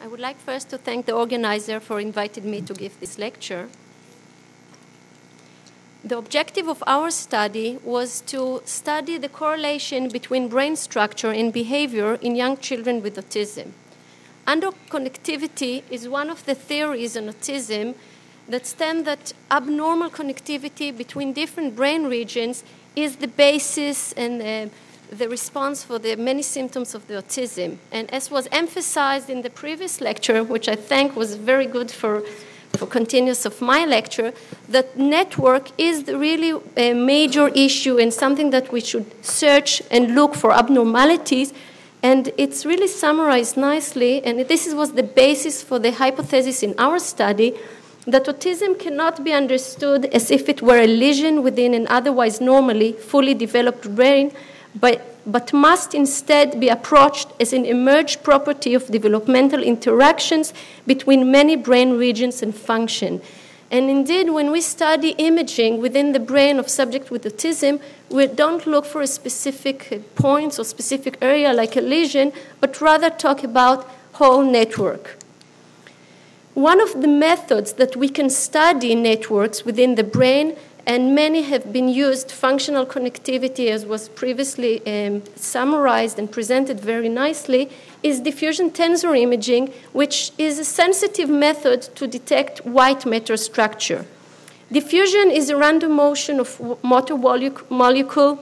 I would like first to thank the organizer for inviting me to give this lecture. The objective of our study was to study the correlation between brain structure and behavior in young children with autism. Endoconnectivity is one of the theories on autism that stand that abnormal connectivity between different brain regions is the basis and the response for the many symptoms of the autism. And as was emphasized in the previous lecture, which I think was very good for continuous of my lecture, that network is really a major issue and something that we should search and look for abnormalities. And it's really summarized nicely, and this was the basis for the hypothesis in our study, that autism cannot be understood as if it were a lesion within an otherwise normally fully developed brain, but must instead be approached as an emerged property of developmental interactions between many brain regions and function. And indeed, when we study imaging within the brain of subjects with autism, we don't look for a specific points or specific area like a lesion, but rather talk about whole network. One of the methods that we can study networks within the brain, and many have been used, functional connectivity, as was previously summarized and presented very nicely, is diffusion tensor imaging, which is a sensitive method to detect white matter structure. Diffusion is a random motion of motor molecule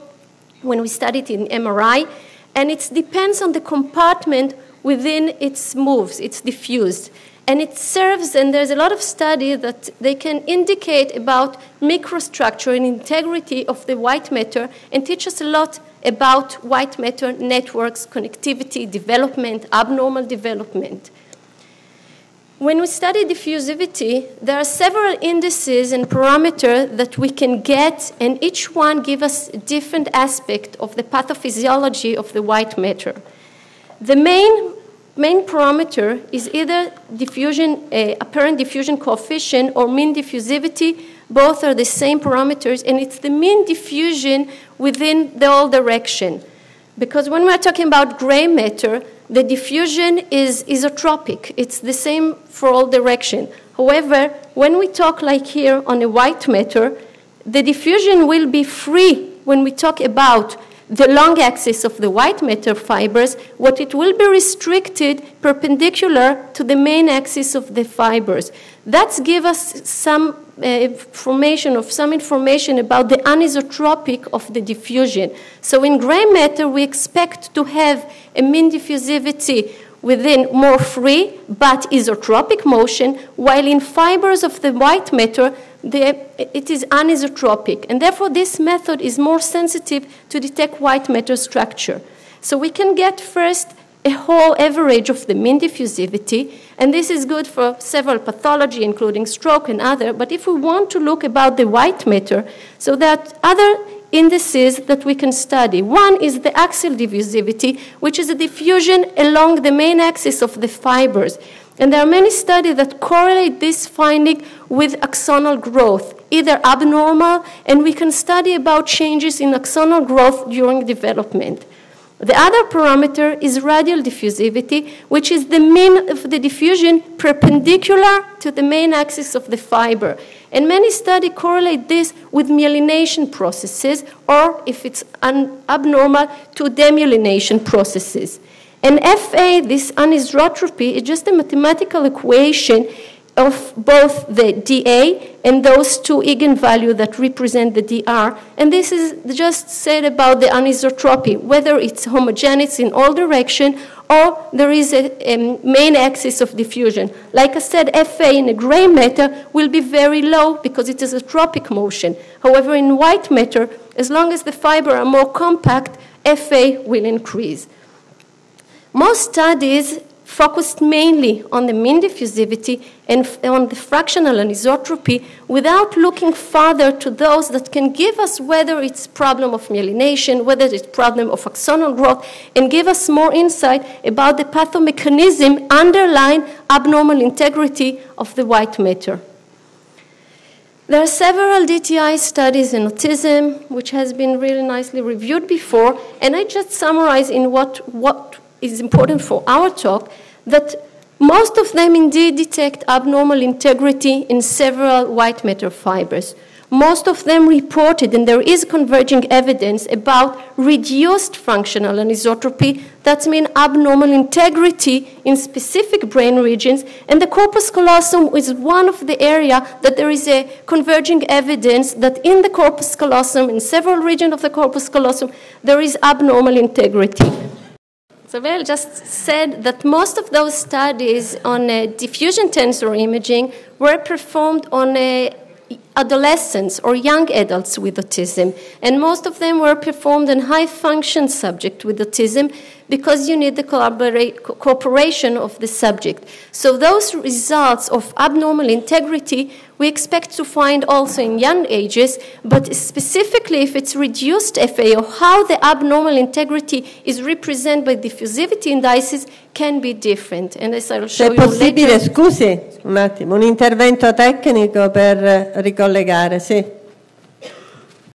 when we study it in MRI, and it depends on the compartment within its moves, it's diffused. And it serves, and there's a lot of study that they can indicate about microstructure and integrity of the white matter and teach us a lot about white matter networks, connectivity, development, abnormal development. When we study diffusivity, there are several indices and parameters that we can get, and each one give us a different aspect of the pathophysiology of the white matter. The main parameter is either diffusion, apparent diffusion coefficient or mean diffusivity. Both are the same parameters, and it's the mean diffusion within the all direction. Because when we're talking about gray matter, the diffusion is isotropic. It's the same for all direction. However, when we talk like here on a white matter, the diffusion will be free when we talk about the long axis of the white matter fibers, what it will be restricted perpendicular to the main axis of the fibers. That gives us some information about the anisotropic of the diffusion. So in gray matter, we expect to have a mean diffusivity within more free but isotropic motion, while in fibers of the white matter, it is anisotropic, and therefore this method is more sensitive to detect white matter structure. So we can get first a whole average of the mean diffusivity, and this is good for several pathology, including stroke and other. But if we want to look about the white matter, so that other indices that we can study. One is the axial diffusivity, which is a diffusion along the main axis of the fibers. And there are many studies that correlate this finding with axonal growth, either abnormal, and we can study about changes in axonal growth during development. The other parameter is radial diffusivity, which is the mean of the diffusion perpendicular to the main axis of the fiber. And many studies correlate this with myelination processes, or if it's abnormal, to demyelination processes. And FA, this anisotropy, is just a mathematical equation of both the DA and those two eigenvalues that represent the DR. And this is just said about the anisotropy, whether it's homogeneous in all directions or there is a main axis of diffusion. Like I said, FA in a gray matter will be very low because it is a tropic motion. However, in white matter, as long as the fibers are more compact, FA will increase. Most studies focused mainly on the mean diffusivity and on the fractional anisotropy without looking further to those that can give us whether it's problem of myelination, whether it's problem of axonal growth, and give us more insight about the pathomechanism underlying abnormal integrity of the white matter. There are several DTI studies in autism, which has been really nicely reviewed before, and I just summarize in what is important for our talk, that Most of them indeed detect abnormal integrity in several white matter fibers. Most of them reported, and there is converging evidence about reduced functional anisotropy, that means abnormal integrity in specific brain regions, and the corpus callosum is one of the areas that there is a converging evidence that in the corpus callosum, in several regions of the corpus callosum, there is abnormal integrity. Isabel just said that most of those studies on diffusion tensor imaging were performed on adolescents or young adults with autism, and most of them were performed in high-function subjects with autism because you need the cooperation of the subject. So those results of abnormal integrity we expect to find also in young ages, but specifically if it's reduced FAO, how the abnormal integrity is represented by diffusivity indices can be different. And as I'll show you later. Se è possibile, scusi un attimo, un intervento tecnico per ricollegare, sì.